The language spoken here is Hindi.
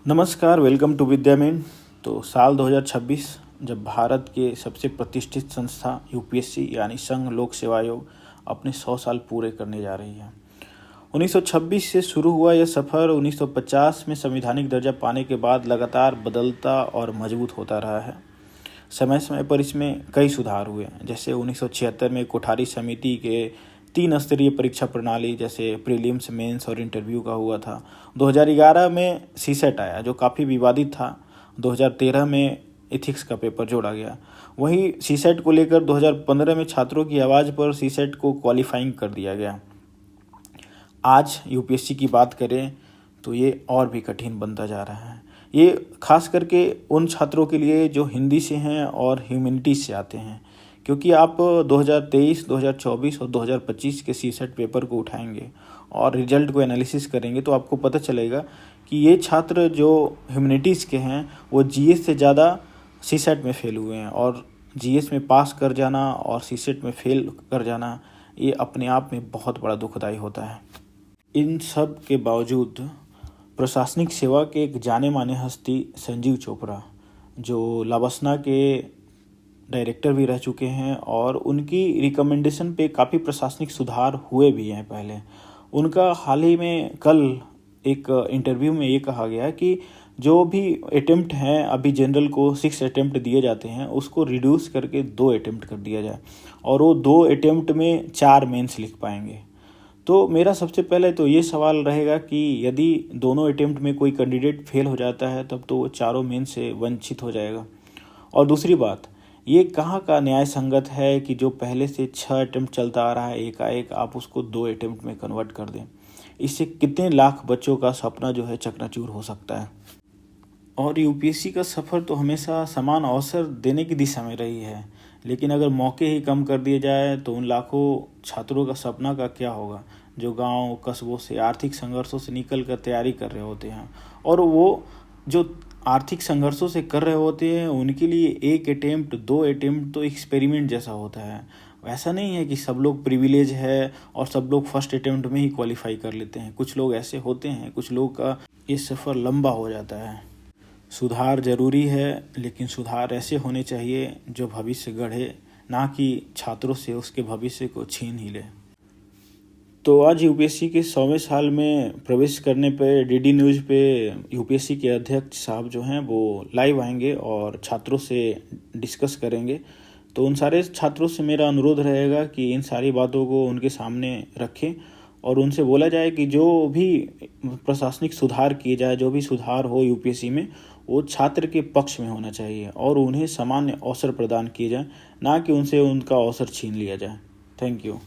नमस्कार, वेलकम टू विद्यामयन। तो साल 2026 जब भारत के सबसे प्रतिष्ठित संस्था यूपीएससी यानी संघ लोक सेवा आयोग अपने 100 साल पूरे करने जा रही है। 1926 से शुरू हुआ यह सफ़र 1950 में संवैधानिक दर्जा पाने के बाद लगातार बदलता और मजबूत होता रहा है। समय समय पर इसमें कई सुधार हुए, जैसे 1976 में कोठारी समिति के 3 स्तरीय परीक्षा प्रणाली जैसे प्रीलिम्स, मेंस और इंटरव्यू का हुआ था। 2011 में सीसेट आया जो काफ़ी विवादित था। 2013 में एथिक्स का पेपर जोड़ा गया। वहीं सीसेट को लेकर 2015 में छात्रों की आवाज़ पर सीसेट को क्वालिफाइंग कर दिया गया। आज यूपीएससी की बात करें तो ये और भी कठिन बनता जा रहा है। ये खास करके उन छात्रों के लिए जो हिंदी से हैं और ह्यूमैनिटीज़ से आते हैं, क्योंकि आप 2023, 2024 और 2025 के सीसेट पेपर को उठाएंगे और रिजल्ट को एनालिसिस करेंगे तो आपको पता चलेगा कि ये छात्र जो ह्यूमैनिटीज़ के हैं वो जीएस से ज़्यादा सीसेट में फेल हुए हैं। और जीएस में पास कर जाना और सीसेट में फेल कर जाना ये अपने आप में बहुत बड़ा दुखदाई होता है। इन सब के बावजूद प्रशासनिक सेवा के एक जाने माने हस्ती संजीव चोपड़ा, जो लाबसना के डायरेक्टर भी रह चुके हैं और उनकी रिकमेंडेशन पे काफ़ी प्रशासनिक सुधार हुए भी हैं पहले। उनका हाल ही में कल एक इंटरव्यू में ये कहा गया कि जो भी अटेम्प्ट हैं, अभी जनरल को 6 अटेम्प्ट दिए जाते हैं, उसको रिड्यूस करके 2 अटेम्प्ट कर दिया जाए और वो 2 अटेम्प्ट में 4 मेंस लिख पाएंगे। तो मेरा सबसे पहले तो ये सवाल रहेगा कि यदि दोनों अटेम्प्ट में कोई कैंडिडेट फेल हो जाता है तब तो वो चारों मेन से वंचित हो जाएगा। और दूसरी बात, ये कहाँ का न्याय संगत है कि जो पहले से 6 अटेम्प्ट चलता आ रहा है एकाएक आप उसको 2 अटेम्प्ट में कन्वर्ट कर दें। इससे कितने लाख बच्चों का सपना जो है चकनाचूर हो सकता है। और यूपीएससी का सफ़र तो हमेशा समान अवसर देने की दिशा में रही है, लेकिन अगर मौके ही कम कर दिए जाए तो उन लाखों छात्रों का सपना का क्या होगा जो गांव कस्बों से आर्थिक संघर्षों से निकल कर तैयारी कर रहे होते हैं। और वो जो आर्थिक संघर्षों से कर रहे होते हैं उनके लिए 1 अटेम्प्ट 2 अटेम्प्ट तो एक्सपेरिमेंट जैसा होता है। वैसा नहीं है कि सब लोग प्रिविलेज है और सब लोग फर्स्ट अटेम्प्ट में ही क्वालिफाई कर लेते हैं। कुछ लोग ऐसे होते हैं, कुछ लोग का ये सफ़र लंबा हो जाता है। सुधार ज़रूरी है, लेकिन सुधार ऐसे होने चाहिए जो भविष्य गढ़े, ना कि छात्रों से उसके भविष्य को छीन ही ले। तो आज यूपीएससी के 100वें साल में प्रवेश करने पे डीडी न्यूज़ पे यूपीएससी के अध्यक्ष साहब जो हैं वो लाइव आएंगे और छात्रों से डिस्कस करेंगे। तो उन सारे छात्रों से मेरा अनुरोध रहेगा कि इन सारी बातों को उनके सामने रखें और उनसे बोला जाए कि जो भी प्रशासनिक सुधार किए जाए, जो भी सुधार हो यूपीएससी में, वो छात्र के पक्ष में होना चाहिए और उन्हें सामान्य अवसर प्रदान किए जाए, ना कि उनसे उनका अवसर छीन लिया जाए। Thank you.